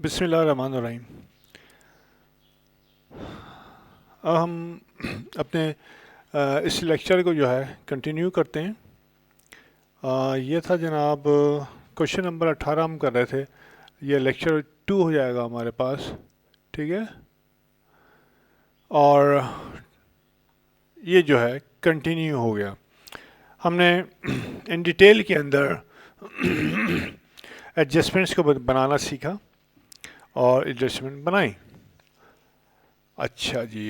बिस्मिल्लाहिर्रहमानिर्रहीम। अब हम अपने इस लेक्चर को जो है कंटिन्यू करते हैं। ये था जनाब क्वेश्चन नंबर 18 हम कर रहे थे। ये लेक्चर 2 हो जाएगा हमारे पास, ठीक है। और ये जो है कंटिन्यू हो गया। हमने इन डिटेल के अंदर एडजस्टमेंट्स को बनाना सीखा और एडजस्टमेंट बनाई। अच्छा जी,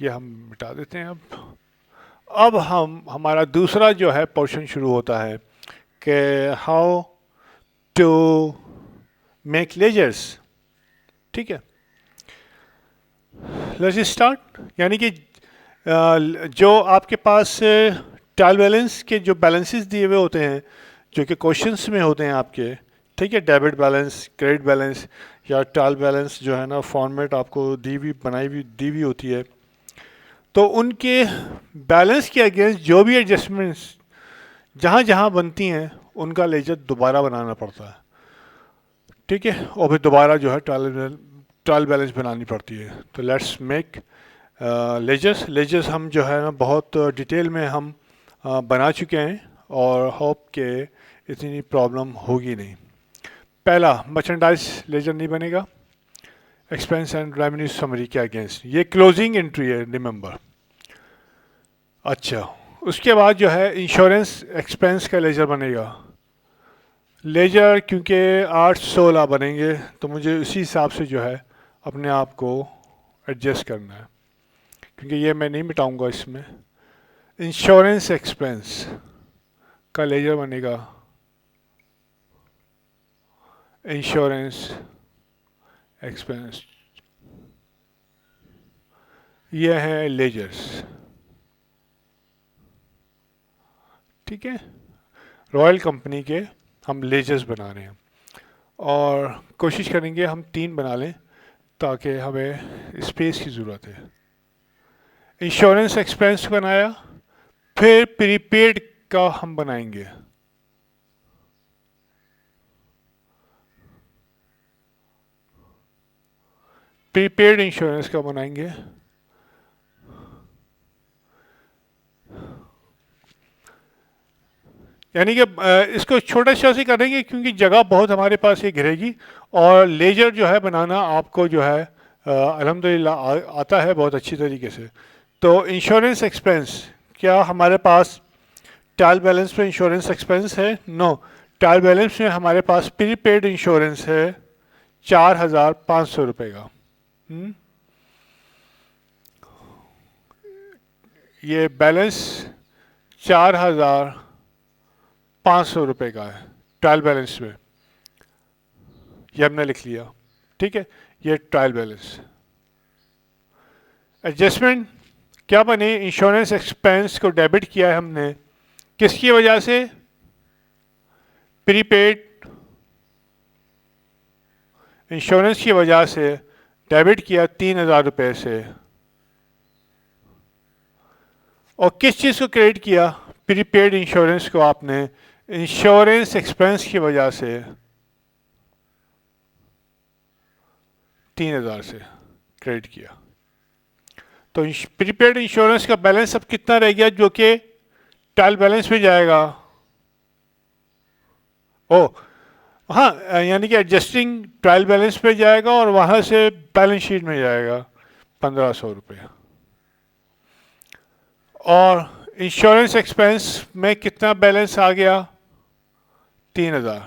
ये हम मिटा देते हैं। अब हमारा दूसरा जो है पोर्शन शुरू होता है कि हाउ टू मेक लेजर्स, ठीक है। Let's start. यानी कि जो आपके पास ट्रायल बैलेंस के जो बैलेंसेस दिए हुए होते हैं, जो कि क्वेश्चंस में होते हैं आपके, ठीक है। डेबिट बैलेंस, क्रेडिट बैलेंस या ट्रायल बैलेंस जो है ना, फॉर्मेट आपको दी हुई होती है। तो उनके बैलेंस के अगेंस्ट जो भी एडजस्टमेंट्स जहाँ जहाँ बनती हैं उनका लेजर दोबारा बनाना पड़ता है, ठीक है। और फिर दोबारा जो है ट्रायल बैलेंस बनानी पड़ती है। तो लेट्स मेक लेजर्स हम जो है ना बहुत डिटेल में हम बना चुके हैं और होप के इतनी प्रॉब्लम होगी नहीं। पहला मर्चेंडाइज लेजर नहीं बनेगा एक्सपेंस एंड रेवेन्यू समरी के अगेंस्ट, ये क्लोजिंग एंट्री है, रिमेंबर। अच्छा, उसके बाद जो है इंश्योरेंस एक्सपेंस का लेजर बनेगा। लेजर क्योंकि 8-16 बनेंगे तो मुझे उसी हिसाब से जो है अपने आप को एडजस्ट करना है, क्योंकि ये मैं नहीं मिटाऊंगा इसमें। इंश्योरेंस एक्सपेंस का लेजर बनेगा इंश्योरेंस एक्सपेंस, ये है लेजर्स, ठीक है। रॉयल कंपनी के हम लेजर्स बना रहे हैं और कोशिश करेंगे हम 3 बना लें ताकि हमें स्पेस की ज़रूरत है। इंश्योरेंस एक्सपेंस बनाया, फिर प्रीपेड का हम बनाएंगे। प्रीपेड इंश्योरेंस का बनाएंगे। यानी कि इसको छोटा सा से करेंगे क्योंकि जगह बहुत हमारे पास ये घिरेगी। और लेजर जो है बनाना आपको जो है अल्हम्दुलिल्लाह आता है बहुत अच्छी तरीके से। तो इंश्योरेंस एक्सपेंस, क्या हमारे पास ट्रायल बैलेंस में इंश्योरेंस एक्सपेंस है? नो, ट्रायल बैलेंस में हमारे पास प्रीपेड इंश्योरेंस है 4,500 रुपये का। ये बैलेंस 4,500 रुपये का है ट्रायल बैलेंस में, ये हमने लिख लिया, ठीक है। ये ट्रायल बैलेंस। एडजस्टमेंट क्या बने? इंश्योरेंस एक्सपेंस को डेबिट किया है हमने, किसकी वजह से? प्रीपेड इंश्योरेंस की वजह से डेबिट किया 3,000 रुपये से। और किस चीज़ को क्रेडिट किया? प्रीपेड इंश्योरेंस को आपने इंश्योरेंस एक्सपेंस की वजह से 3,000 से क्रेडिट किया। तो प्रीपेड इंश्योरेंस का बैलेंस अब कितना रह गया जो कि ट्रायल बैलेंस में जाएगा? ओ हाँ, यानी कि एडजस्टिंग ट्रायल बैलेंस पे जाएगा और वहाँ से बैलेंस शीट में जाएगा 1,500 रुपये। और इंश्योरेंस एक्सपेंस में कितना बैलेंस आ गया? 3,000।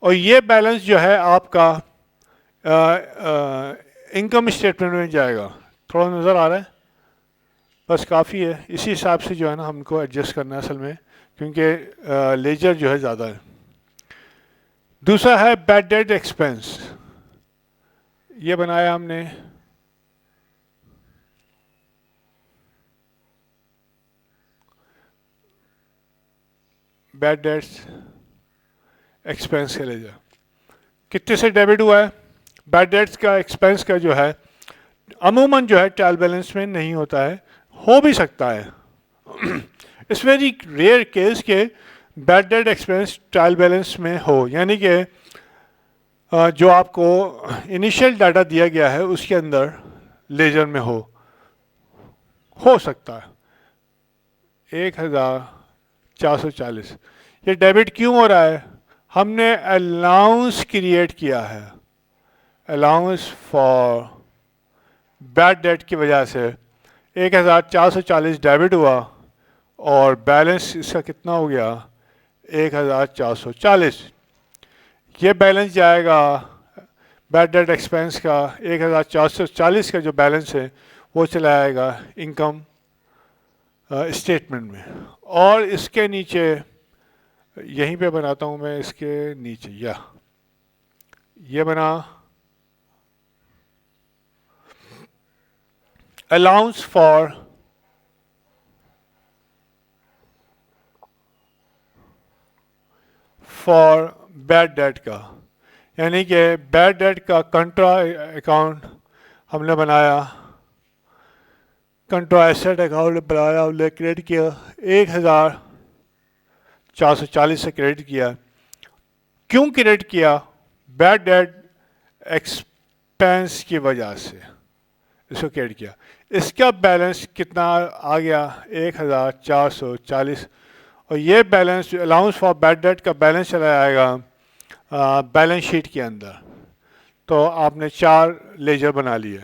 और ये बैलेंस जो है आपका इनकम स्टेटमेंट में जाएगा। थोड़ा नज़र आ रहा है? बस काफ़ी है। इसी हिसाब से जो है ना हमको एडजस्ट करना है असल में, क्योंकि लेजर जो है ज़्यादा है। दूसरा है बैड डेट एक्सपेंस, ये बनाया हमने बैड डेट्स एक्सपेंस के लेजर। कितने से डेबिट हुआ है? बैड डेट्स का एक्सपेंस का जो है अमूमन जो है ट्रायल बैलेंस में नहीं होता है, हो भी सकता है। इट्स वेरी रेयर केस के bad debt expense trial balance में हो, यानी कि जो आपको इनिशियल डाटा दिया गया है उसके अंदर लेजर में हो सकता है 1440। ये डेबिट क्यों हो रहा है? हमने अलाउंस क्रिएट किया है, अलाउंस फॉर बैड डेट की वजह से 1440 डेबिट हुआ और बैलेंस इसका कितना हो गया 1440। ये बैलेंस जाएगा बैड डेट एक्सपेंस का 1440 का जो बैलेंस है वो चला जाएगा इनकम स्टेटमेंट में। और इसके नीचे यहीं पे बनाता हूँ मैं, इसके नीचे ये बना अलाउंस फॉर बैड डेट का, यानी कि बैड डेट का कंट्रा अकाउंट हमने बनाया, कंट्रा एसेट अकाउंट बनाया, हमने क्रेडिट किया 1440 से क्रेडिट किया। क्यों क्रेडिट किया? बैड डेट एक्सपेंस की वजह से इसको क्रेडिट किया। इसका बैलेंस कितना आ गया 1440 और ये balance allowance for bad debt का बैलेंस चला जाएगा बैलेंस शीट के अंदर। तो आपने 4 लेजर बना लिए,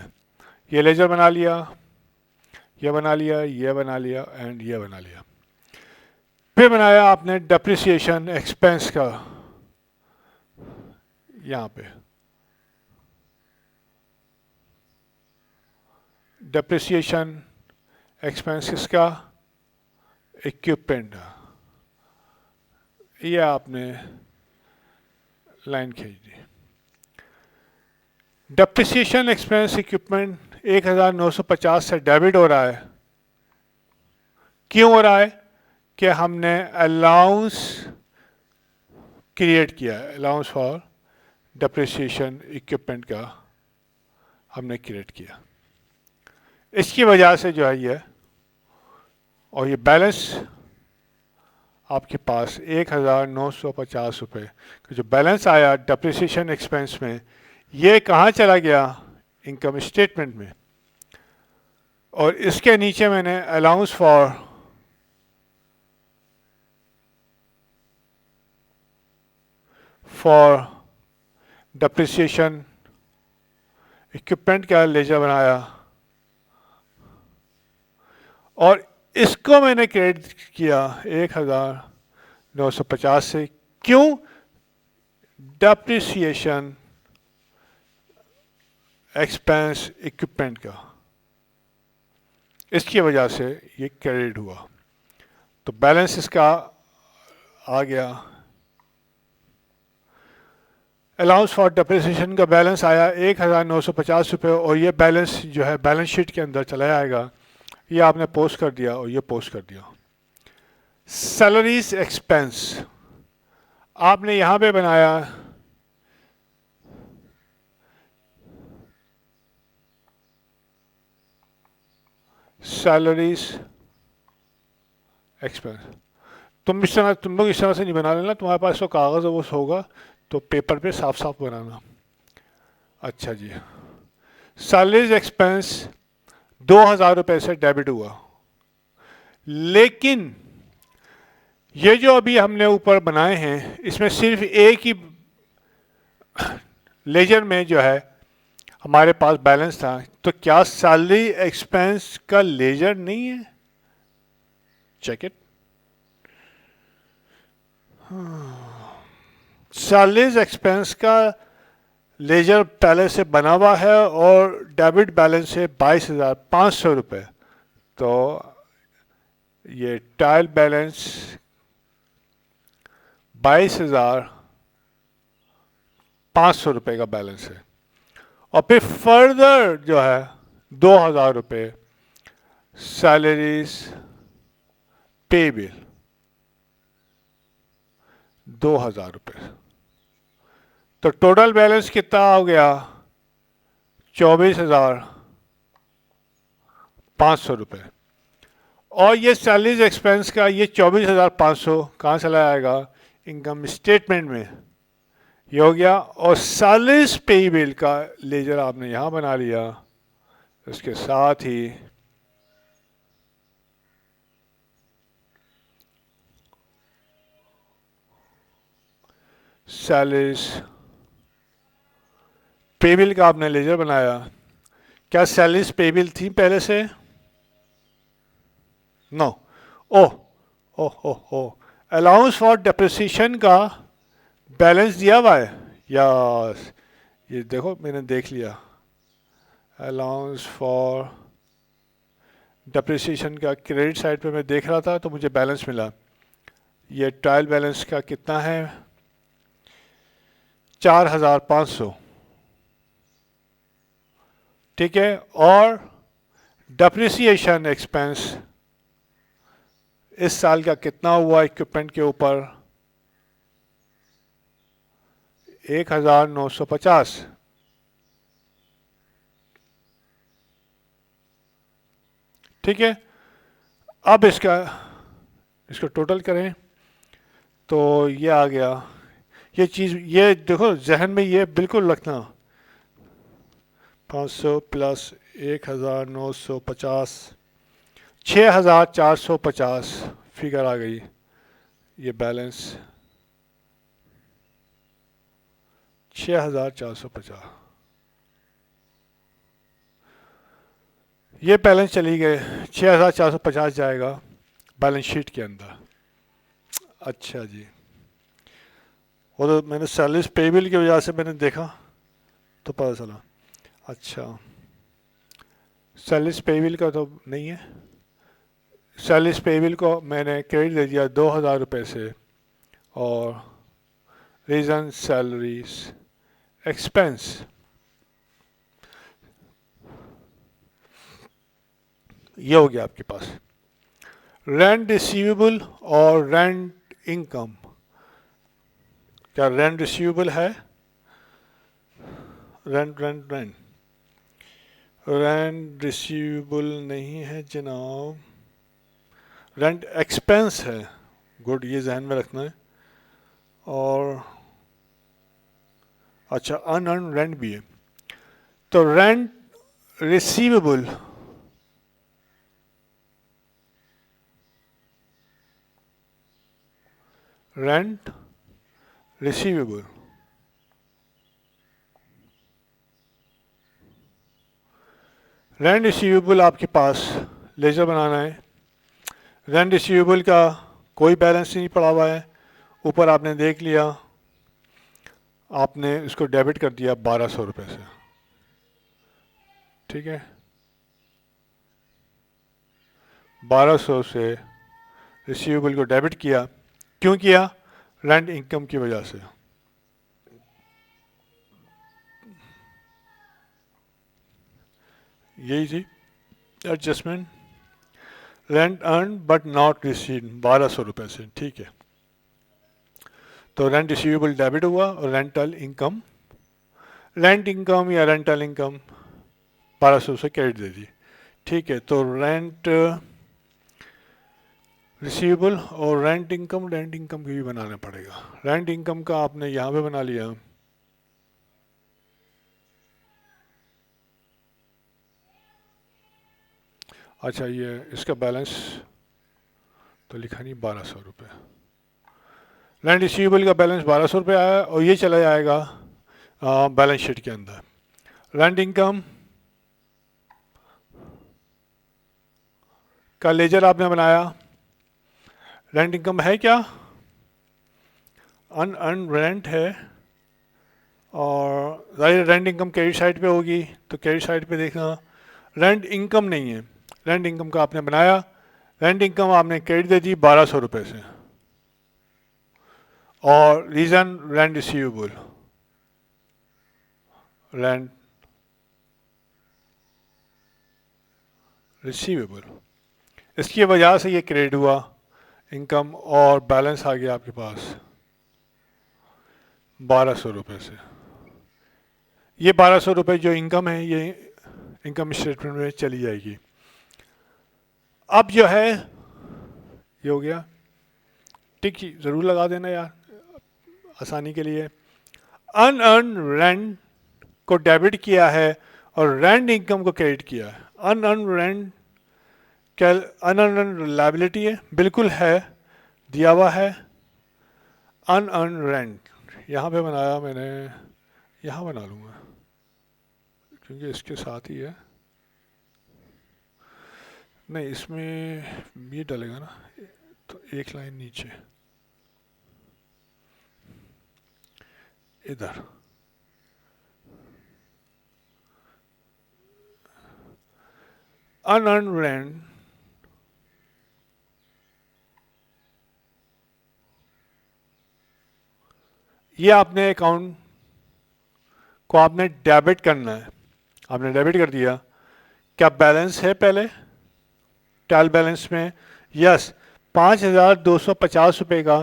ये लेजर बना लिया, ये बना लिया, ये बना लिया एंड ये बना लिया। फिर बनाया आपने डेप्रिसिएशन एक्सपेंस का, यहाँ पे डेप्रिसिएशन एक्सपेंस इसका इक्विपमेंट, ये आपने लाइन खींच दी। डेप्रिसिएशन एक्सपेंस इक्विपमेंट 1950 से डेबिट हो रहा है। क्यों हो रहा है? कि हमने अलाउंस क्रिएट किया, अलाउंस फॉर डेप्रिसिएशन इक्विपमेंट का हमने क्रिएट किया, इसकी वजह से जो है ये, और ये बैलेंस आपके पास 1950 रुपये का जो बैलेंस आया डेप्रिसिएशन एक्सपेंस में, ये कहाँ चला गया? इनकम स्टेटमेंट में। और इसके नीचे मैंने अलाउंस फॉर डेप्रिसिएशन इक्विपमेंट का लेजर बनाया और इसको मैंने क्रेडिट किया 1950 से। क्यों? डेप्रिसिएशन एक्सपेंस इक्विपमेंट का, इसकी वजह से ये क्रेडिट हुआ। तो बैलेंस इसका आ गया, अलाउंस फॉर डेप्रिसिएशन का बैलेंस आया 1950 रुपये और ये बैलेंस जो है बैलेंस शीट के अंदर चला जाएगा। ये आपने पोस्ट कर दिया और ये पोस्ट कर दिया। सैलरीज एक्सपेंस आपने यहाँ पे बनाया, सैलरीज एक्सपेंस। तुम लोग इस तरह से नहीं बना लेना, तुम्हारे पास तो कागज़ वो होगा तो पेपर पे साफ साफ बनाना। अच्छा जी, सैलरीज एक्सपेंस 2000 रुपये से डेबिट हुआ, लेकिन ये जो अभी हमने ऊपर बनाए हैं इसमें सिर्फ एक ही लेजर में जो है हमारे पास बैलेंस था। तो क्या सैलरी एक्सपेंस का लेजर नहीं है? Check it. सैलरीज एक्सपेंस का लेजर पहले से बना हुआ है और डेबिट बैलेंस है 22,500 रुपये। तो ये ट्रायल बैलेंस 22,500 रुपये का बैलेंस है और फिर फर्दर जो है 2,000 रुपये सैलरीज पे बिल 2,000 रुपये। तो टोटल बैलेंस कितना हो गया 24,500 रुपये। और ये सैलरीज एक्सपेंस का ये 24,500 कहाँ चला जाएगा? इनकम स्टेटमेंट में। ये हो गया। और सैलरीज पेबल का लेजर आपने यहाँ बना लिया, इसके साथ ही सैलरीज पेबल का आपने लेजर बनाया। क्या सैलरीज पेबल थी पहले से? No. Oh oh oh oh, allowance for depreciation का बैलेंस दिया हुआ है। यस, ये देखो मैंने देख लिया, अलाउंस फॉर डेप्रिसिएशन का क्रेडिट साइड पे मैं देख रहा था तो मुझे बैलेंस मिला। ये ट्रायल बैलेंस का कितना है? 4,500। ठीक है। और डेप्रिसिएशन एक्सपेंस इस साल का कितना हुआ इक्विपमेंट के ऊपर? 1,950। ठीक है। अब इसको टोटल करें तो ये आ गया। ये चीज़ ये देखो जहन में ये बिल्कुल रखना, 500 प्लस 1,950, 6,450 फिगर आ गई। ये बैलेंस 6,450, ये बैलेंस चली गए, 6,450 जाएगा बैलेंस शीट के अंदर। अच्छा जी, वो तो मैंने सैलरीज पेबल की वजह से मैंने देखा तो पता चला। अच्छा, सैलरीज पेबल का तो नहीं है। सैलरीज पेबल को मैंने क्रेडिट दे दिया 2,000 रुपये से, और रीज़न सैलरीज एक्सपेंस, ये हो गया आपके पास। रेंट रिसीवेबल और रेंट इनकम, क्या रेंट रिसीवेबल है? Rent rent rent rent receivable नहीं है जनाब, रेंट एक्सपेंस है। गुड, ये जहन में रखना है। और अच्छा, अनअर्न रेंट भी है। तो rent receivable, rent receivable, rent receivable आपके पास लेजर बनाना है। रेंट रिसीवेबल का कोई बैलेंस नहीं पड़ा हुआ है, ऊपर आपने देख लिया, आपने इसको डेबिट कर दिया 1,200 रुपये से। ठीक है, 1,200 से रिसीवेबल को डेबिट किया। क्यों किया? रेंट इनकम की वजह से। यही थी adjustment. Rent earn but not receive 1,200 रुपये से। ठीक है, तो रेंट रिसीवेबल डेबिट हुआ और रेंटल इनकम, रेंट इनकम या रेंटल इनकम 1,200 से क्रेडिट दे दी। ठीक है, तो रेंट रिसीवेबल और रेंट इनकम की भी बनाना पड़ेगा। रेंट इनकम का आपने यहाँ पे बना लिया। अच्छा, ये इसका बैलेंस तो लिखा नहीं, 1,200 रुपये। रेंट रिसीवेबल का बैलेंस 1,200 रुपये आया और ये चला जाएगा बैलेंस शीट के अंदर। रेंट इनकम का लेजर आपने बनाया। रेंट इनकम है क्या? अनअर्न रेंट है, और जाहिर रेंट इनकम क्रेडिट साइड पे होगी, तो क्रेडिट साइड पे देखना। रेंट इनकम नहीं है, रेंट इनकम का आपने बनाया, रेंट इनकम आपने क्रेडिट दे दी 1,200 रुपये से, और reason rent receivable, rent receivable, इसकी वजह से ये क्रेडिट हुआ इनकम, और बैलेंस आ गया आपके पास 1,200 रुपये से। ये 1,200 रुपये जो इनकम है ये इनकम स्टेटमेंट में चली जाएगी। अब जो है ये हो गया, टिक ज़रूर लगा देना यार आसानी के लिए। अनअर्न रेंट को डेबिट किया है और रेंट इनकम को क्रेडिट किया है। अनअर्न रेंट क्या अनअर्न लायबिलिटी है? बिल्कुल है, दिया हुआ है। अनअर्न रेंट यहाँ पे बनाया मैंने, यहाँ बना लूँगा क्योंकि इसके साथ ही है। नहीं, इसमें ये डलेगा ना, तो एक लाइन नीचे इधर। अनअर्न रेंट ये आपने अकाउंट को आपने डेबिट करना है। आपने डेबिट कर दिया। क्या बैलेंस है पहले ट्रायल बैलेंस में? यस, 5,250 रुपये का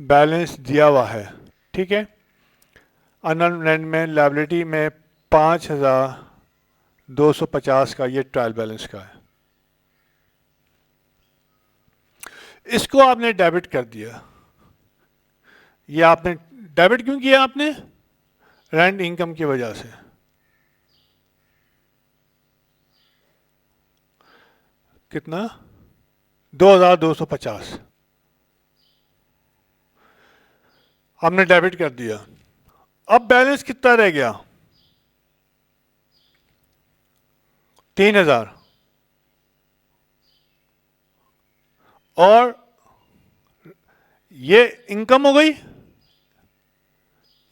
बैलेंस दिया हुआ है। ठीक है, अनअर्न रेंट में लायबिलिटी में 5,250 का ये ट्रायल बैलेंस का है। इसको आपने डेबिट कर दिया। ये आपने डेबिट क्यों किया? आपने रेंट इनकम की वजह से। कितना? 2,250 हमने डेबिट कर दिया। अब बैलेंस कितना रह गया? 3,000। और ये इनकम हो गई,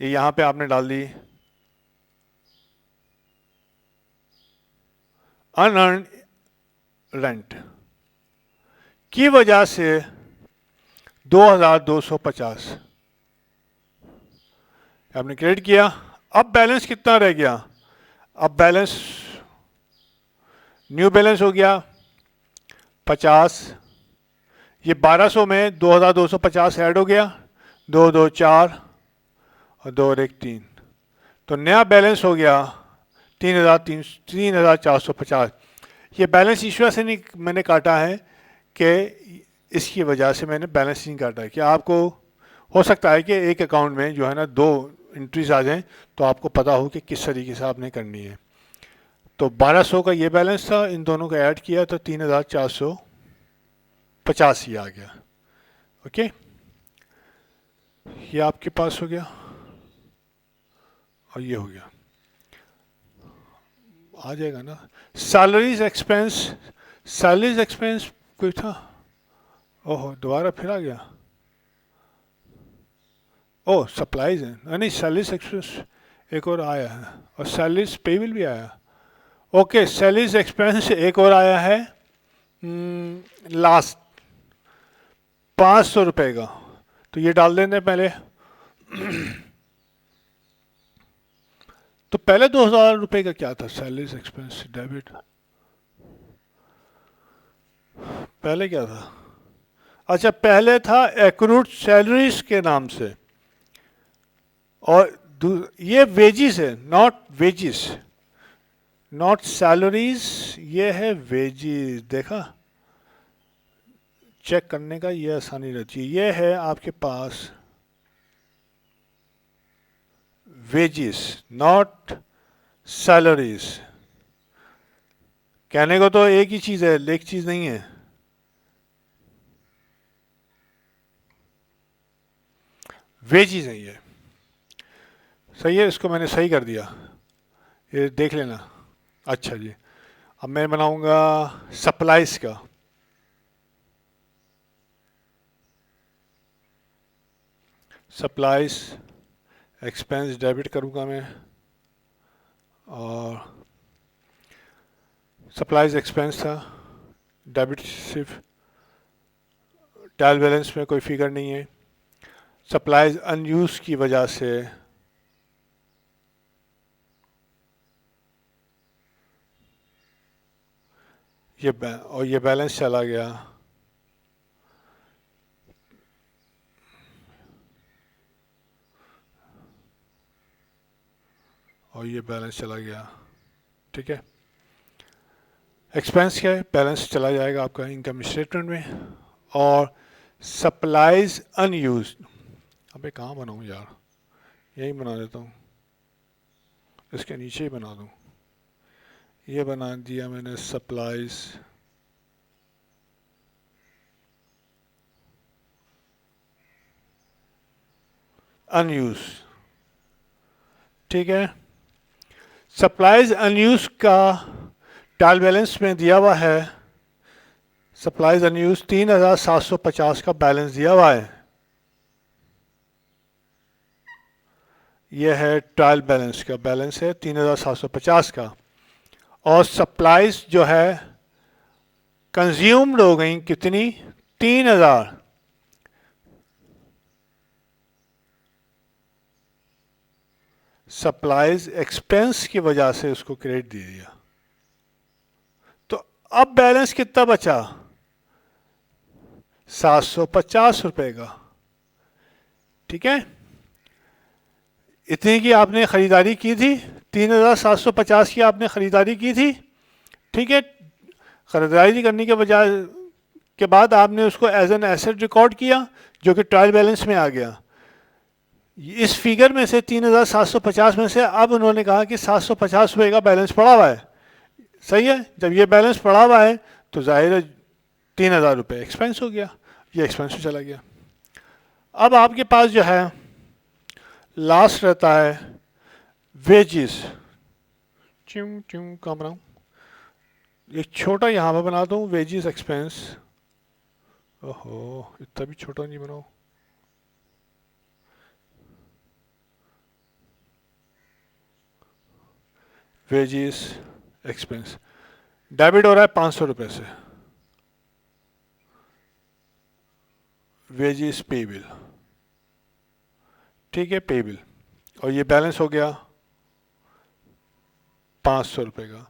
ये यहां पे आपने डाल दी अनअर्न रेंट की वजह से 2,250 आपने क्रेडिट किया। अब बैलेंस कितना रह गया? अब बैलेंस न्यू बैलेंस हो गया 50। ये 1,200 में 2,250 ऐड हो गया, 2 2 4 और 2 और 1 3, तो नया बैलेंस हो गया 3,450। ये बैलेंस ईश्वर से नहीं मैंने काटा है कि इसकी वजह से मैंने बैलेंस नहीं काटा है। कि आपको हो सकता है कि एक अकाउंट में जो है ना 2 एंट्रीज आ जाएं, तो आपको पता हो कि किस तरीके से आपने करनी है। तो 1,200 का ये बैलेंस था, इन दोनों को ऐड किया तो 3,450 ही आ गया। ओके, ये आपके पास हो गया और ये हो गया, आ जाएगा ना। सैलरीज एक्सपेंस, सैलरीज एक्सपेंस कोई था? ओहो, दोबारा फिर आ गया। ओ, सप्लाईज है, नहीं सैलरीज एक्सपेंस एक और आया है, और सैलरीज पेबल भी आया। ओके, सैलरीज एक्सपेंस एक और आया है लास्ट 500 रुपये का, तो ये डाल देंगे पहले। तो पहले 2,000 रुपये का क्या था? सैलरीज एक्सपेंस डेबिट पहले क्या था? अच्छा, पहले था एक्रूड सैलरीज के नाम से, और ये वेजिस है, नॉट वेजिस, नॉट सैलरीज, ये है वेजिस। देखा, चेक करने का ये आसानी रहती है। ये है आपके पास वेजिस, नॉट सैलरीज। कहने को तो एक ही चीज है, एक चीज नहीं है। वेजिस है ये, सही है, इसको मैंने सही कर दिया, ये देख लेना। अच्छा जी, अब मैं बनाऊंगा सप्लाईज का। सप्लाईज एक्सपेंस डेबिट करूंगा मैं, और सप्लाईज एक्सपेंस था डेबिट, सिर्फ ट्रायल बैलेंस में कोई फिगर नहीं है। सप्लाईज अनयूज की वजह से ये बैलेंस चला गया, और ये बैलेंस चला गया। ठीक है, एक्सपेंस क्या है? बैलेंस चला जाएगा आपका इनकम स्टेटमेंट में। और सप्लाईज अनयूज, अबे कहाँ बनाऊँ यार, यही बना देता हूँ। इसके नीचे ही बना दूं। ये बना दिया मैंने सप्लाईज अनयूज। ठीक है, सप्लाईज अनयूज का ट्रायल बैलेंस में दिया हुआ है। सप्लाईज अनयूज 3750 का बैलेंस दिया हुआ है। यह है ट्रायल बैलेंस का बैलेंस है 3750 का। और सप्लाईज जो है कंज्यूम्ड हो गई कितनी, 3000। सप्लाईज एक्सपेंस की वजह से उसको क्रेडिट दे दिया। तो अब बैलेंस कितना बचा, 750 रुपए का। ठीक है, इतनी की आपने खरीदारी की थी, 3750 की आपने खरीदारी की थी। ठीक है, खरीदारी करने के बजाय के बाद आपने उसको एज एन एसेट रिकॉर्ड किया जो कि ट्रायल बैलेंस में आ गया। इस फिगर में से 3750 में से अब उन्होंने कहा कि 750 रुपये का बैलेंस पड़ा हुआ है। सही है, जब ये बैलेंस पड़ा हुआ है तो जाहिर है 3000 रुपये एक्सपेंस हो गया, ये एक्सपेंस में चला गया। अब आपके पास जो है लास्ट रहता है वेजेस। क्यों क्यों कहाँ बनाऊँ, एक छोटा यहाँ पर बना दूँ वेजेस एक्सपेंस। ओहो, इतना भी छोटा नहीं बनाओ। वेजेस एक्सपेंस डेबिट हो रहा है 500 रुपये से। वेजेस पे बिल, ठीक है, पे बिल। और ये बैलेंस हो गया 500 रुपये का।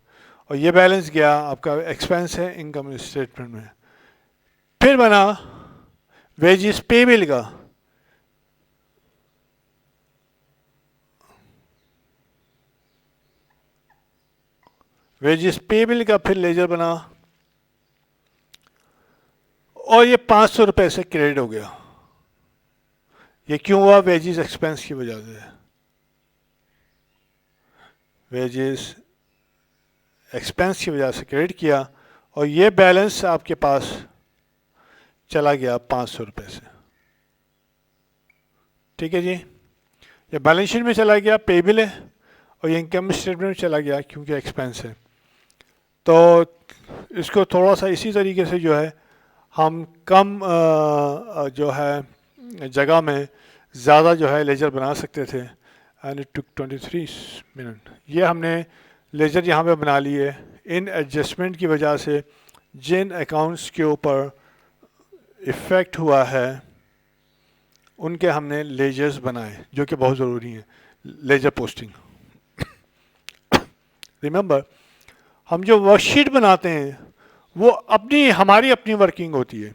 और ये बैलेंस गया आपका एक्सपेंस है इनकम स्टेटमेंट में। फिर बना वेजेस पे बिल का, वेजेस पे बिल का फिर लेजर बना और ये 500 रुपये से क्रेडिट हो गया। ये क्यों हुआ, वेजेस एक्सपेंस की वजह से। वेजेस एक्सपेंस की वजह से क्रेडिट किया और ये बैलेंस आपके पास चला गया 500 रुपये से। ठीक है जी, ये बैलेंस शीट में चला गया, पे बिल है, और ये इनकम स्टेटमेंट में चला गया क्योंकि एक्सपेंस है। तो इसको थोड़ा सा इसी तरीके से जो है हम कम जो है जगह में ज़्यादा जो है लेजर बना सकते थे। And it took 23 minute. ये हमने लेजर यहाँ पे बना लिए। इन एडजस्टमेंट की वजह से जिन अकाउंट्स के ऊपर इफ़ेक्ट हुआ है उनके हमने लेजर्स बनाए जो कि बहुत ज़रूरी हैं। लेजर पोस्टिंग, रिमेंबर हम जो वर्कशीट बनाते हैं वो हमारी अपनी वर्किंग होती है,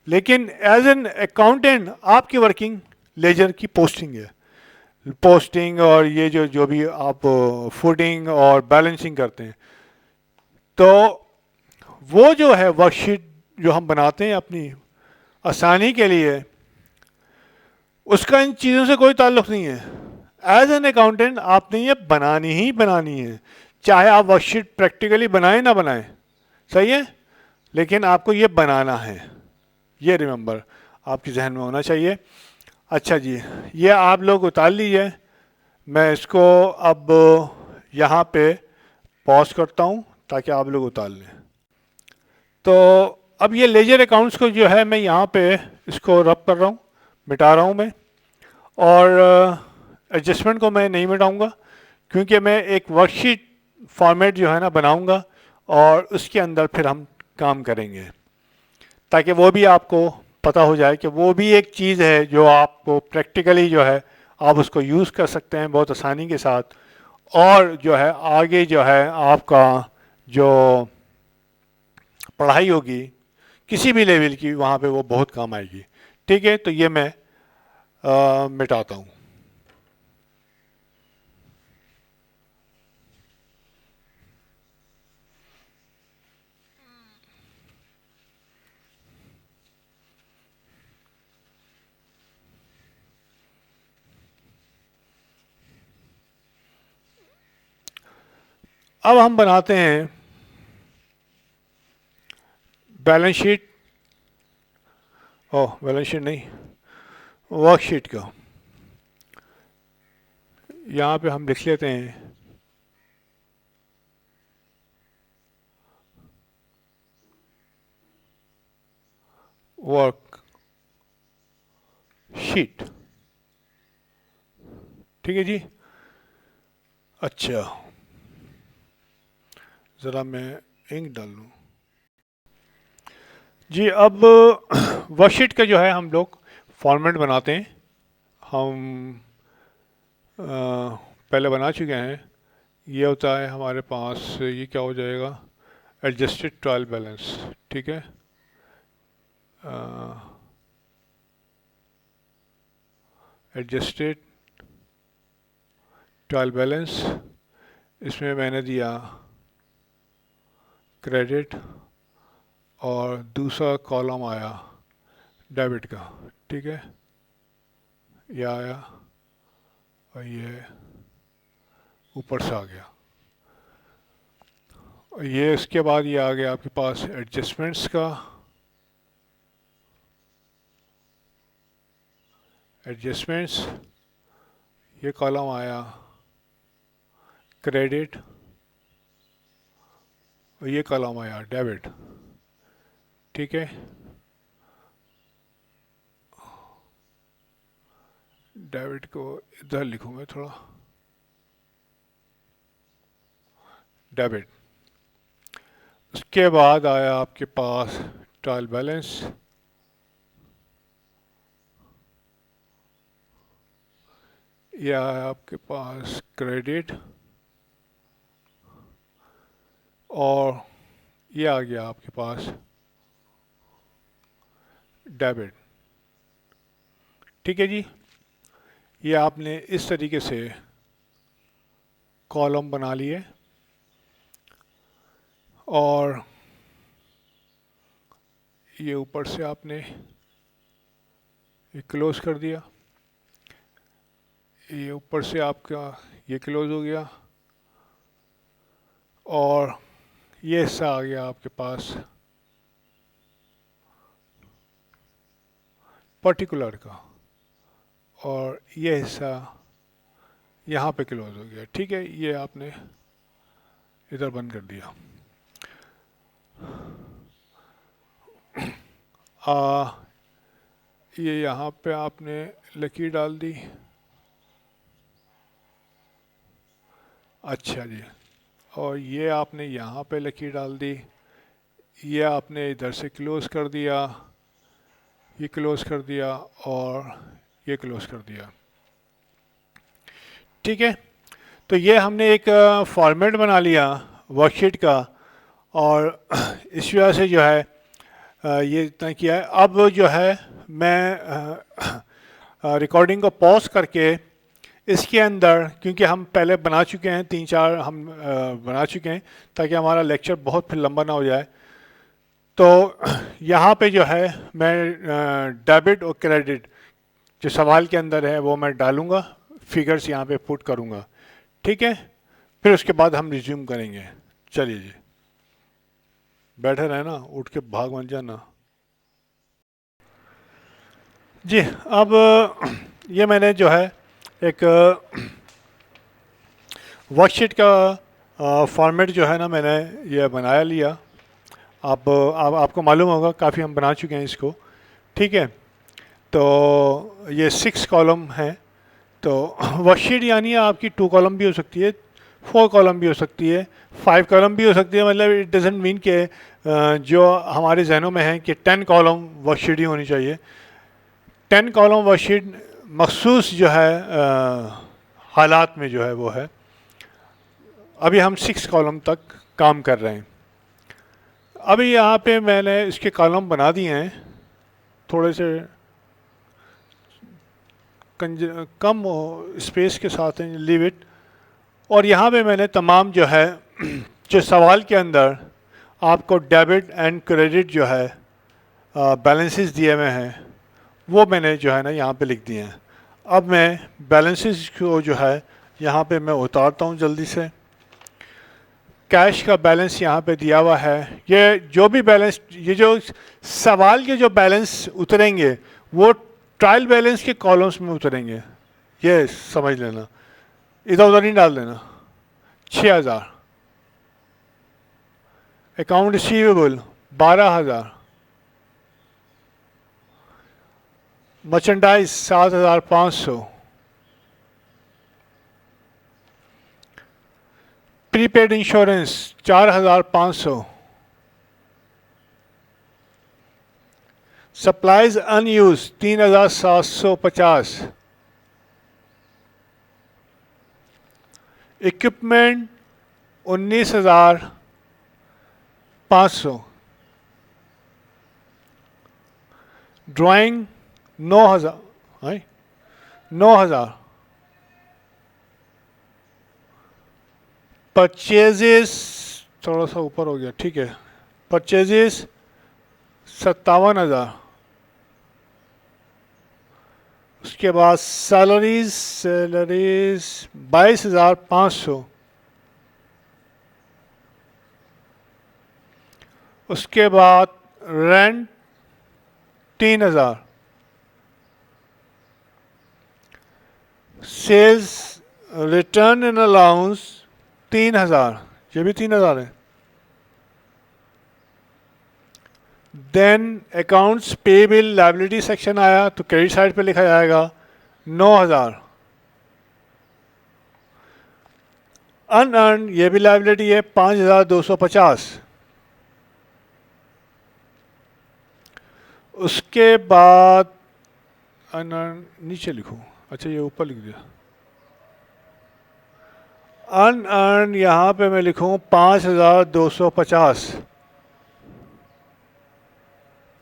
लेकिन एज एन अकाउंटेंट आपकी वर्किंग लेजर की पोस्टिंग है। पोस्टिंग और ये जो जो भी आप फूडिंग और बैलेंसिंग करते हैं, तो वो जो है वर्कशीट जो हम बनाते हैं अपनी आसानी के लिए, उसका इन चीज़ों से कोई ताल्लुक नहीं है। एज एन अकाउंटेंट आपने ये बनानी ही बनानी है, चाहे आप वर्कशीट प्रैक्टिकली बनाएं ना बनाएं, सही है, लेकिन आपको ये बनाना है। ये रिमेंबर आपके जहन में होना चाहिए। अच्छा जी, ये आप लोग उतार लीजिए। मैं इसको अब यहाँ पे पॉज करता हूँ ताकि आप लोग उतार लें। तो अब ये लेजर अकाउंट्स को जो है मैं यहाँ पे इसको रब कर रहा हूँ, मिटा रहा हूँ मैं। और एडजस्टमेंट को मैं नहीं मिटाऊँगा क्योंकि मैं एक वर्कशीट फॉर्मेट जो है ना बनाऊँगा और उसके अंदर फिर हम काम करेंगे, ताकि वो भी आपको पता हो जाए कि वो भी एक चीज़ है जो आपको प्रैक्टिकली जो है आप उसको यूज़ कर सकते हैं बहुत आसानी के साथ। और जो है आगे जो है आपका जो पढ़ाई होगी किसी भी लेवल की, वहाँ पे वो बहुत काम आएगी। ठीक है, तो ये मैं मिटाता हूँ। अब हम बनाते हैं बैलेंस शीट, ओह बैलेंस शीट नहीं, वर्कशीट का। यहाँ पे हम लिख लेते हैं वर्क शीट, ठीक है जी। अच्छा, ज़रा मैं इंक डाल लूँ जी। अब वर्कशीट का जो है हम लोग फॉर्मेट बनाते हैं। हम पहले बना चुके हैं। ये होता है हमारे पास, ये क्या हो जाएगा, एडजस्टेड ट्रायल बैलेंस, ठीक है। एडजस्टेड ट्रायल बैलेंस, इसमें मैंने दिया क्रेडिट और दूसरा कॉलम आया डेबिट का, ठीक है। ये आया और ये ऊपर से आ गया। और ये इसके बाद ये आ गया आपके पास एडजस्टमेंट्स का, एडजस्टमेंट्स, ये कॉलम आया क्रेडिट और ये कॉलम आया डेबिट, ठीक है। डेबिट को इधर लिखूंगा थोड़ा, डेबिट। उसके बाद आया आपके पास ट्रायल बैलेंस, ये आया आपके पास क्रेडिट और ये आ गया आपके पास डेबिट, ठीक है जी। ये आपने इस तरीके से कॉलम बना लिए और ये ऊपर से आपने ये क्लोज कर दिया, ये ऊपर से आपका ये क्लोज हो गया और ये हिस्सा आ गया आपके पास पर्टिकुलर का और ये हिस्सा यहाँ पे क्लोज हो गया, ठीक है। ये आपने इधर बंद कर दिया। ये यहाँ पे आपने लकीर डाल दी, अच्छा जी। और ये आपने यहाँ पे लकीर डाल दी, ये आपने इधर से क्लोज कर दिया, ये क्लोज कर दिया और ये क्लोज कर दिया, ठीक है। तो ये हमने एक फॉर्मेट बना लिया वर्कशीट का और इस वजह से जो है ये इतना किया है। अब जो है मैं रिकॉर्डिंग को पॉज करके इसके अंदर, क्योंकि हम पहले बना चुके हैं 3-4 हम बना चुके हैं ताकि हमारा लेक्चर बहुत फिर लंबा ना हो जाए, तो यहाँ पे जो है मैं डेबिट और क्रेडिट जो सवाल के अंदर है वो मैं डालूँगा, फिगर्स यहाँ पे पुट करूँगा, ठीक है। फिर उसके बाद हम रिज्यूम करेंगे। चलिए जी, बैठे रहना, उठ के भाग मत जाना जी। अब ये मैंने जो है एक वर्कशीट का फॉर्मेट जो है ना मैंने ये बनाया लिया। आपको मालूम होगा काफ़ी हम बना चुके हैं इसको, ठीक है। तो ये 6 कॉलम हैं। तो वर्कशीट यानी आपकी 2 कॉलम भी हो सकती है, 4 कॉलम भी हो सकती है, 5 कॉलम भी हो सकती है। मतलब इट डजेंट मीन के जो हमारे जहनों में है कि 10 कॉलम वर्कशीट ही होनी चाहिए। 10 कॉलम वर्कशीट मखसूस जो है हालात में जो है वो है। अभी हम 6 कॉलम तक काम कर रहे हैं। अभी यहाँ पे मैंने इसके कॉलम बना दिए हैं थोड़े से कम स्पेस के साथ हैं, लीव इट। और यहाँ पे मैंने तमाम जो है जो सवाल के अंदर आपको डेबिट एंड क्रेडिट जो है बैलेंसेस दिए हुए हैं वो मैंने जो है ना यहाँ पे लिख दिए हैं। अब मैं बैलेंसेस को जो है यहाँ पे मैं उतारता हूँ जल्दी से। कैश का बैलेंस यहाँ पे दिया हुआ है। ये जो भी बैलेंस, ये जो सवाल के जो बैलेंस उतरेंगे वो ट्रायल बैलेंस के कॉलम्स में उतरेंगे, ये समझ लेना, इधर उधर नहीं डाल देना। 6,000, account receivable 12,000, merchandise 7,500, prepaid insurance 4,500, supplies unused 3,750, equipment 19,500, drawing 9,000, 9,000, purchases थोड़ा सा ऊपर हो गया, ठीक है, परचेजेस 57,000, उसके बाद सैलरीज 22,500, उसके बाद rent 3,000, sales return and allowance 3,000, ये भी 3,000 है। Then accounts payable liability section आया तो क्रेडिट साइड पे लिखा जाएगा 9,000। अनअर्न ये भी लायबिलिटी है 5,250। उसके बाद अनअर्न नीचे लिखूं, अच्छा ये ऊपर लिख दिया। अनअर्न यहाँ पे मैं लिखूं 5,250,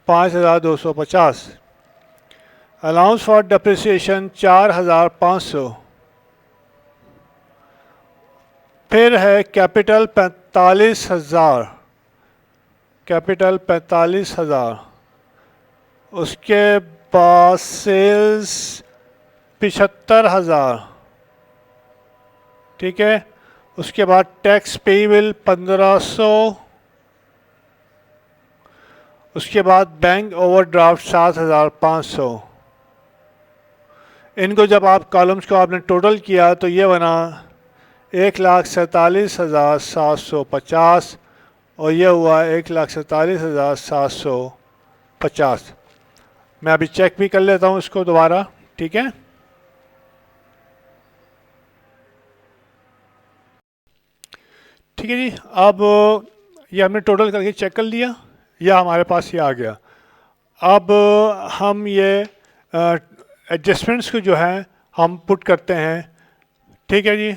5,250। Allowance for depreciation 4,500। फिर है कैपिटल 45,000, कैपिटल 45,000। उसके बाद सेल्स 75,000, ठीक है। उसके बाद टैक्स पेबल 1,500। उसके बाद बैंक ओवरड्राफ्ट 7,500। इनको जब आप कॉलम्स को आपने टोटल किया तो ये बना 1,47,750 और ये हुआ 1,47,750। मैं अभी चेक भी कर लेता हूँ इसको दोबारा, ठीक है। ठीक है जी, अब ये हमने टोटल करके चेक कर लिया, या हमारे पास ये आ गया। अब हम ये एडजस्टमेंट्स को जो है हम पुट करते हैं, ठीक है जी।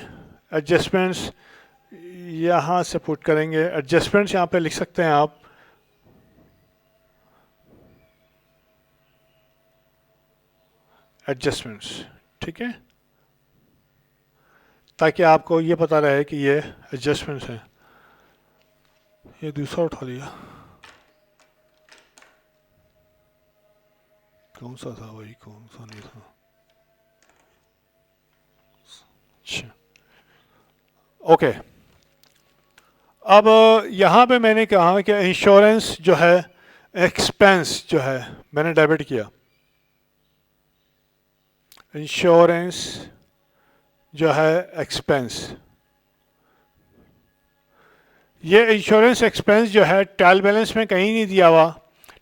एडजस्टमेंट्स यहाँ से पुट करेंगे। एडजस्टमेंट्स यहाँ पे लिख सकते हैं आप, एडजस्टमेंट्स, ठीक है, ताकि आपको ये पता रहे कि ये एडजस्टमेंट्स हैं। ये दूसरा उठा लिया, कौन सा था वही, कौन सा नहीं था। अच्छा ओके। अब यहाँ पे मैंने कहा कि इंश्योरेंस जो है एक्सपेंस जो है मैंने डेबिट किया। इंश्योरेंस जो है एक्सपेंस, ये इंश्योरेंस एक्सपेंस जो है ट्रायल बैलेंस में कहीं नहीं दिया हुआ,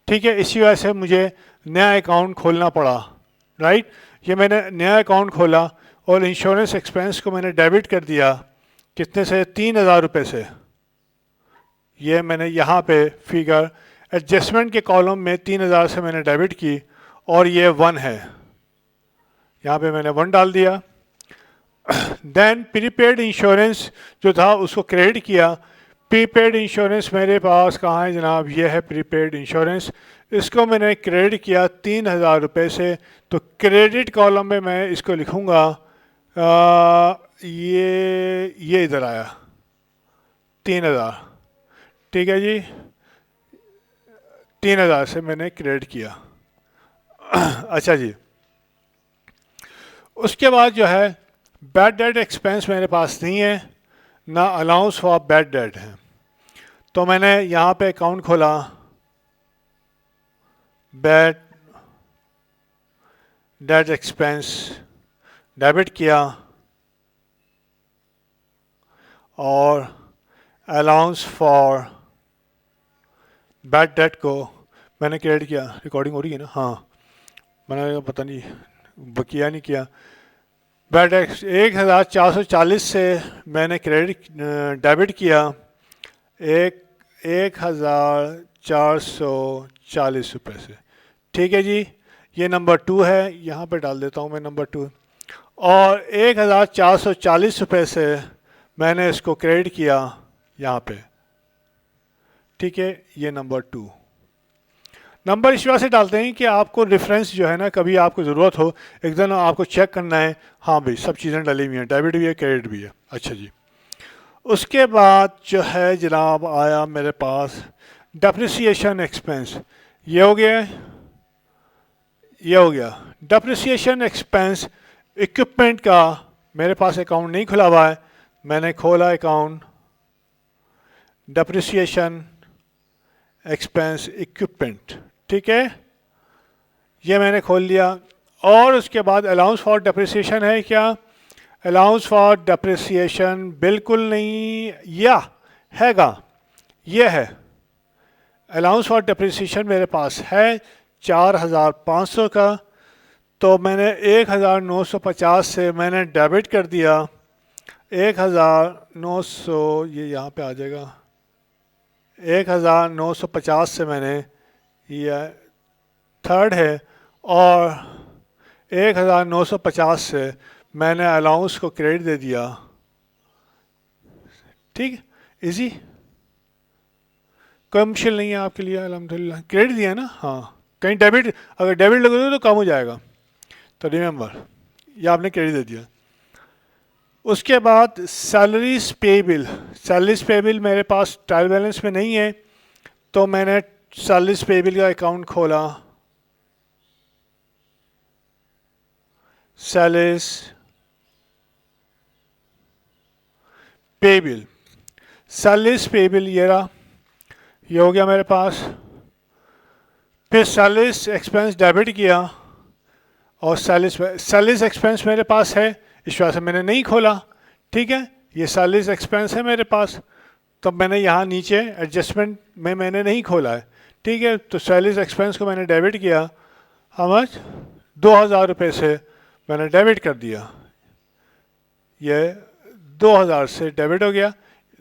ठीक है। इसी वजह से मुझे नया अकाउंट खोलना पड़ा, राइट। ये मैंने नया अकाउंट खोला और इंश्योरेंस एक्सपेंस को मैंने डेबिट कर दिया, कितने से, 3,000 रुपये से। ये मैंने यहाँ पे फिगर एडजस्टमेंट के कॉलम में 3,000 से मैंने डेबिट की और ये 1 है, यहाँ पे मैंने 1 डाल दिया। देन प्रीपेड इंश्योरेंस जो था उसको क्रेडिट किया। प्रीपेड इंश्योरेंस मेरे पास कहाँ है जनाब, ये है प्रीपेड इंश्योरेंस। इसको मैंने क्रेडिट किया 3,000 रुपये से, तो क्रेडिट कॉलम में मैं इसको लिखूँगा, ये इधर आया 3,000, ठीक है जी। 3,000 से मैंने क्रेडिट किया। अच्छा जी, उसके बाद जो है बैड डेट एक्सपेंस मेरे पास नहीं है, ना अलाउंस फॉर बैड डेट है। तो मैंने यहाँ पे अकाउंट खोला, बैड डेट एक्सपेंस डेबिट किया और अलाउंस फॉर बैड डेट को मैंने क्रेडिट किया। रिकॉर्डिंग हो रही है ना? हाँ, मैंने पता नहीं किया नहीं किया। बैड 1440 से मैंने क्रेडिट डेबिट किया 1440 रुपये से। ठीक है जी, ये नंबर 2 है, यहाँ पे डाल देता हूँ मैं नंबर 2। और 1440 रुपये से मैंने इसको क्रेडिट किया यहाँ पे। ठीक है, ये नंबर 2। नंबर इस वजह से डालते हैं कि आपको रेफरेंस जो है ना, कभी आपको ज़रूरत हो, एकदम आपको चेक करना है, हाँ भाई सब चीज़ें डली हुई हैं, डेबिट भी है क्रेडिट भी है। अच्छा जी, उसके बाद जो है जनाब आया मेरे पास डेप्रिसिएशन एक्सपेंस। ये हो गया, ये हो गया डेप्रिसिएशन एक्सपेंस। इक्विपमेंट का मेरे पास अकाउंट नहीं खुला हुआ है, मैंने खोला अकाउंट डेप्रिसिएशन एक्सपेंस इक्विपमेंट। ठीक है, ये मैंने खोल लिया। और उसके बाद अलाउंस फॉर डेप्रिसिएशन है क्या? अलाउंस फॉर डेप्रिसिएशन बिल्कुल नहीं, या हैगा, ये है अलाउंस फॉर डेप्रिसिएशन मेरे पास है 4500 का। तो मैंने 1950 से मैंने डेबिट कर दिया 1900, ये यहाँ पे आ जाएगा, 1950 से मैंने, ये थर्ड है, और 1950 से मैंने अलाउंस को क्रेडिट दे दिया। ठीक, इजी, कोई मुश्किल नहीं है आपके लिए, अल्हम्दुलिल्लाह क्रेडिट दिया ना। हाँ, कहीं डेबिट, अगर डेबिट लगोगे तो कम हो जाएगा, तो रिमेंबर ये आपने क्रेडिट दे दिया। उसके बाद सैलरीज पेबिल। सैलरीज पेबिल मेरे पास ट्रायल बैलेंस में नहीं है, तो मैंने सैलरीज पेबिल का अकाउंट खोला, सैलरीज पेबिल, सैलरीज पेबिल ये रहा, ये हो गया मेरे पास। फिर सैलरीज एक्सपेंस डेबिट किया और सैलरीज एक्सपेंस मेरे पास है, इस वजह से मैंने नहीं खोला। ठीक है, ये सैलरीज एक्सपेंस है मेरे पास, तो मैंने यहाँ नीचे एडजस्टमेंट में मैंने नहीं खोला है। ठीक है, तो सैलरीज एक्सपेंस को मैंने डेबिट किया, हाउ मच, 2000 रुपये से मैंने डेबिट कर दिया, ये 2000 से डेबिट हो गया।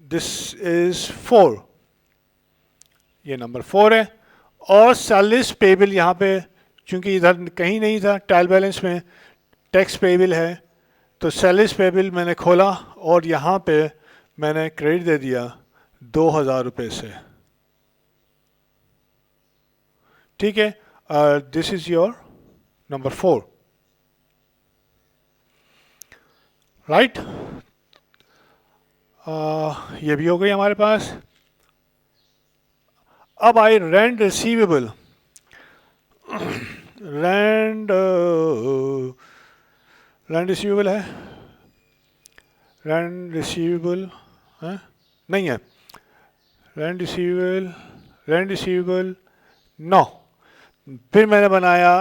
दिस इज 4, ये नंबर 4 है। और सैलरीज पेबिल यहाँ पे चूंकि इधर कहीं नहीं था ट्रायल बैलेंस में, टैक्स पेबिल है, तो सैलरीज पेबिल मैंने खोला और यहाँ पे मैंने क्रेडिट दे दिया 2000 रुपये से। ठीक है, this is your number 4, right. ये भी हो गई हमारे पास। अब I rent receivable. Rent receivable है, रेंट रिसीवेबल है नहीं है, रेंट रिसीवेबल नो। फिर मैंने बनाया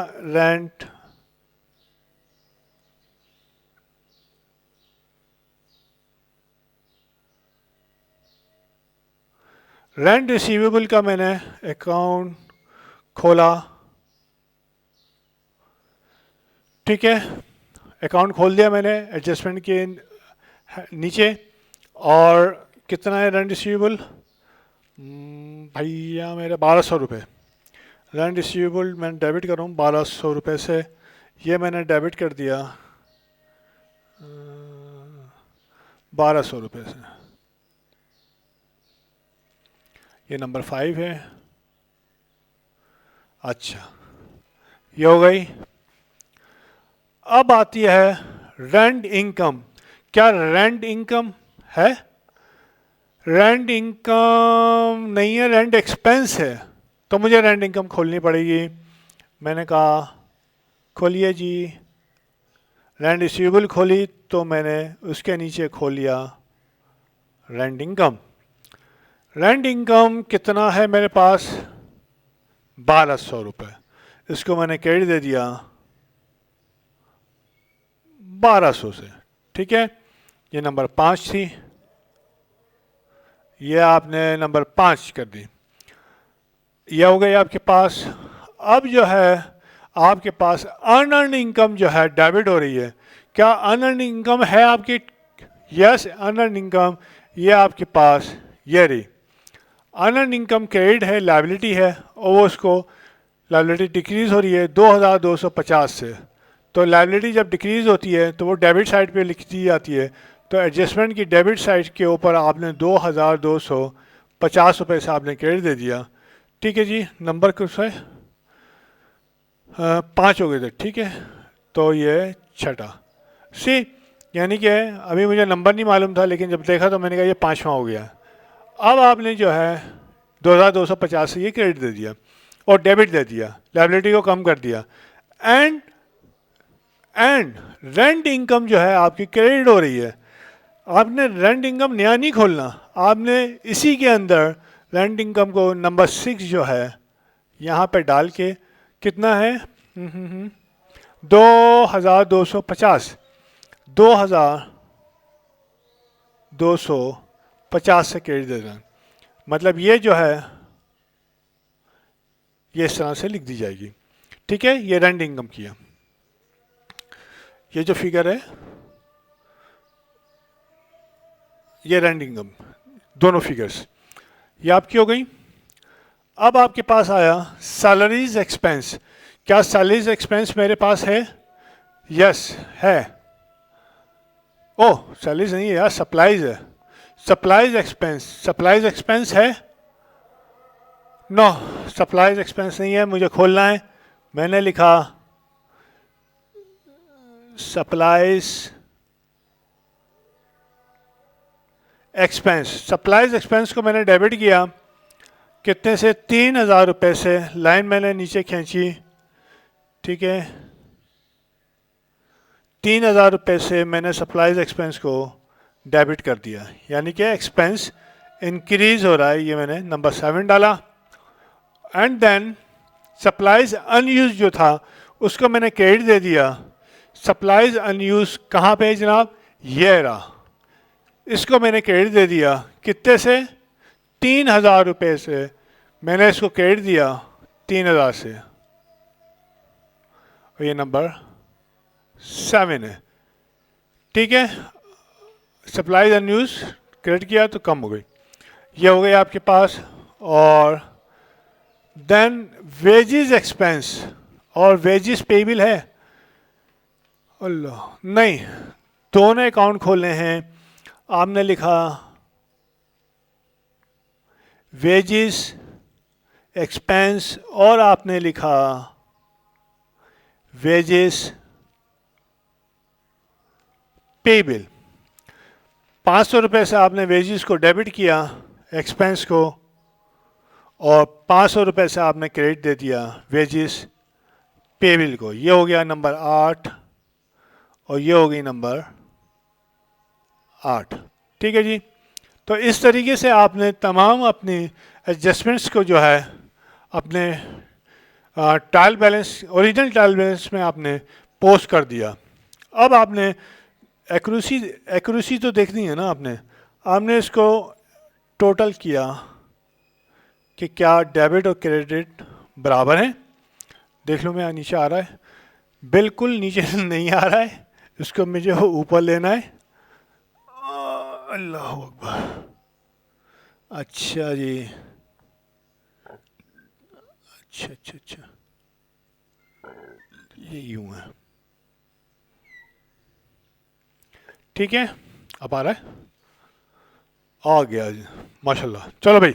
रेंट रिसीवेबल का मैंने अकाउंट खोला। ठीक है, अकाउंट खोल दिया मैंने एडजस्टमेंट के नीचे। और कितना है रेंट रिसीवेबल भैया मेरे 1200 रुपये। रेंट रिसीवेबल मैं डेबिट कर रहा हूँ 1200 रुपये से, ये मैंने डेबिट कर दिया 1200 रुपये से। ये नंबर 5 है। अच्छा, ये हो गई। अब आती है रेंट इनकम। क्या रेंट इनकम है? रेंट इनकम नहीं है, रेंट एक्सपेंस है, तो मुझे रेंट इनकम खोलनी पड़ेगी। मैंने कहा खोलिए जी, रेंट रिसीवेबल खोली तो मैंने उसके नीचे खोल लिया रेंट इनकम। रेंट इनकम कितना है मेरे पास? 1200 रुपये। इसको मैंने क्रेडिट दे दिया 1200 से। ठीक है, ये नंबर 5 थी, ये आपने नंबर 5 कर दी। ये हो गई आपके पास। अब जो है आपके पास अनअर्न इनकम जो है डेबिट हो रही है। क्या अनअर्न इनकम है आपकी? यस, अनअर्न इनकम ये आपके पास ये रही। अनअर्न इनकम क्रेडिट है, लायबिलिटी है, और वो उसको लायबिलिटी डिक्रीज हो रही है 2250 से। तो लायबिलिटी जब डिक्रीज होती है तो वो डेबिट साइड पे लिख दी जाती है। तो एडजस्टमेंट की डेबिट साइड के ऊपर आपने 2250 रुपये से आपने क्रेडिट दे दिया। ठीक है जी, नंबर कुछ है 5 हो गए थे। ठीक है, तो ये छठा सी, यानी कि अभी मुझे नंबर नहीं मालूम था, लेकिन जब देखा तो मैंने कहा ये 5वां हो गया। अब आपने जो है 2250 से ये क्रेडिट दे दिया और डेबिट दे दिया, लायबिलिटी को कम कर दिया। एंड रेंट इनकम जो है आपकी क्रेडिट हो रही है। आपने रेंट इनकम नया नहीं खोलना, आपने इसी के अंदर रेंट इनकम को नंबर 6 जो है यहाँ पे डाल के कितना है 2250 2250 से क्रेडिट दे देना। मतलब ये जो है ये इस तरह से लिख दी जाएगी। ठीक है, ये रेंट इनकम किया। ये जो फिगर है ये रेंट इनकम, दोनों फिगर्स ये आपकी हो गई। अब आपके पास आया सैलरीज एक्सपेंस। क्या सैलरीज एक्सपेंस मेरे पास है? यस है। ओह, सैलरीज नहीं है यार, सप्लाईज है। सप्लाईज एक्सपेंस है? नो, सप्लाईज एक्सपेंस नहीं है, मुझे खोलना है। मैंने लिखा सप्लाईज एक्सपेंस। सप्लाईज एक्सपेंस को मैंने डेबिट किया कितने से? 3000 रुपये से। लाइन मैंने नीचे खींची, ठीक है, 3000 रुपये से मैंने सप्लाईज एक्सपेंस को डेबिट कर दिया, यानी कि एक्सपेंस इंक्रीज हो रहा है। ये मैंने नंबर 7 डाला। एंड देन सप्लाईज अनयूज जो था उसको मैंने क्रेडिट दे दिया। सप्लाईज अनयूज कहाँ पे है जनाब? ये रहा। इसको मैंने क्रेडिट दे दिया कितने से? 3000 रुपये से मैंने इसको क्रेडिट दिया 3000 से, और ये नंबर 7 है। ठीक है, सप्लाईज अनयूज क्रेडिट किया तो कम हो गई। ये हो गई आपके पास। और देन वेजेस एक्सपेंस, और वेजेस पेबल है? अल्लाह नहीं, दोनों अकाउंट खोलने हैं। आपने लिखा वेजेस एक्सपेंस और आपने लिखा वेजेस पेबल। 500 रुपये से आपने वेजेस को डेबिट किया, एक्सपेंस को, और 500 रुपये से आपने क्रेडिट दे दिया वेजेस पेबल को। ये हो गया नंबर 8 और ये हो गई नंबर 8। ठीक है जी, तो इस तरीके से आपने तमाम अपनी एडजस्टमेंट्स को जो है अपने trial balance, original trial balance में आपने पोस्ट कर दिया। अब आपने एक्यूरेसी तो देखनी है ना। आपने इसको टोटल किया कि क्या डेबिट और क्रेडिट बराबर हैं। देख लो, मैं नीचे आ रहा है, बिल्कुल नीचे नहीं आ रहा है, इसको मुझे ऊपर लेना है। अल्लाह अकबर। अच्छा जी, अच्छा, ये यूं है। ठीक है, अब आ रहा है, आ गया जी, माशाल्लाह। चलो भाई,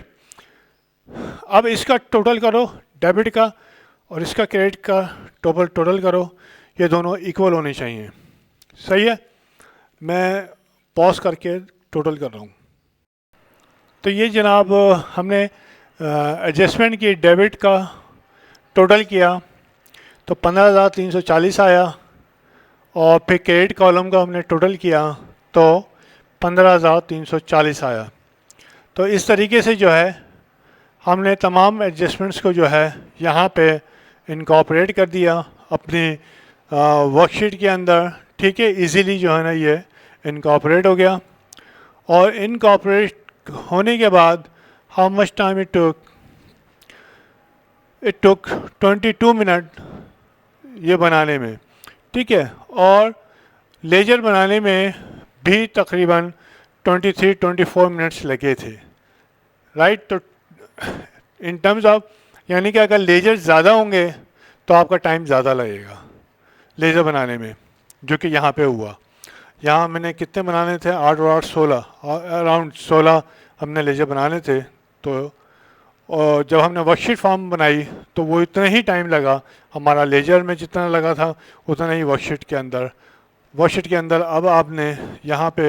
अब इसका टोटल करो, डेबिट का और इसका क्रेडिट का टोटल करो। ये दोनों इक्वल होने चाहिए। सही है, मैं पॉज करके टोटल कर रहा हूँ। तो ये जनाब हमने एडजस्टमेंट की डेबिट का टोटल किया तो 15,340 आया, और फिर क्रेडिट कॉलम का हमने टोटल किया तो 15,340 आया। तो इस तरीके से जो है हमने तमाम एडजस्टमेंट्स को जो है यहाँ पे इनकॉर्पोरेट कर दिया अपनी वर्कशीट के अंदर। ठीक है, इजीली जो है ना ये इनकॉर्पोरेट हो गया। और इनकॉर्पोरेट होने के बाद how much time it took 22 minute ये बनाने में। ठीक है, और लेजर बनाने में भी तकरीबन 23-24 मिनट्स लगे थे। राइट, तो इन टर्म्स ऑफ यानी कि अगर लेजर ज़्यादा होंगे तो आपका टाइम ज़्यादा लगेगा लेज़र बनाने में, जो कि यहाँ पे हुआ। यहाँ मैंने कितने बनाने थे, 8 और 8 16, अराउंड 16 हमने लेज़र बनाने थे। तो और जब हमने वर्कशीट फॉर्म बनाई तो वो इतना ही टाइम लगा, हमारा लेजर में जितना लगा था उतना ही वर्कशीट के अंदर। अब आपने यहाँ पे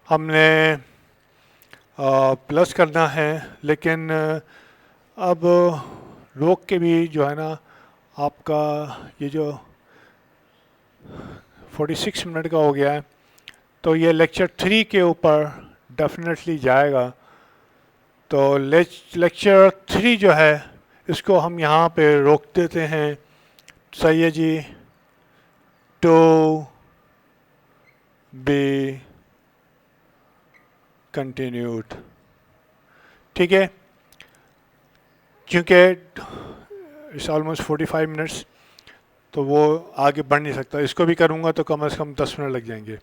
हमने प्लस करना है, लेकिन अब रोक के भी जो है ना आपका ये जो 46 मिनट का हो गया है, तो ये लेक्चर 3 के ऊपर डेफिनेटली जाएगा। तो लेक्चर 3 जो है इसको हम यहाँ पे रोक देते हैं। सही है जी, टू बी कंटिन्यूड। ठीक है, क्योंकि इट्स ऑलमोस्ट 45 मिनट्स, तो वो आगे बढ़ नहीं सकता। इसको भी करूँगा तो कम से कम 10 मिनट लग जाएंगे।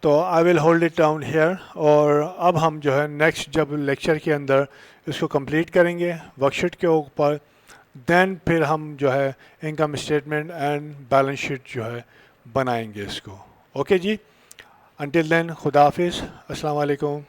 तो I will hold it down here. और अब हम जो है नेक्स्ट जब लेक्चर के अंदर इसको कंप्लीट करेंगे वर्कशीट के ऊपर, देन फिर हम जो है income statement and balance sheet जो है बनाएंगे इसको। ओके जी, अंटिल देन खुदा हाफिज़, अस्सलाम वालेकुम।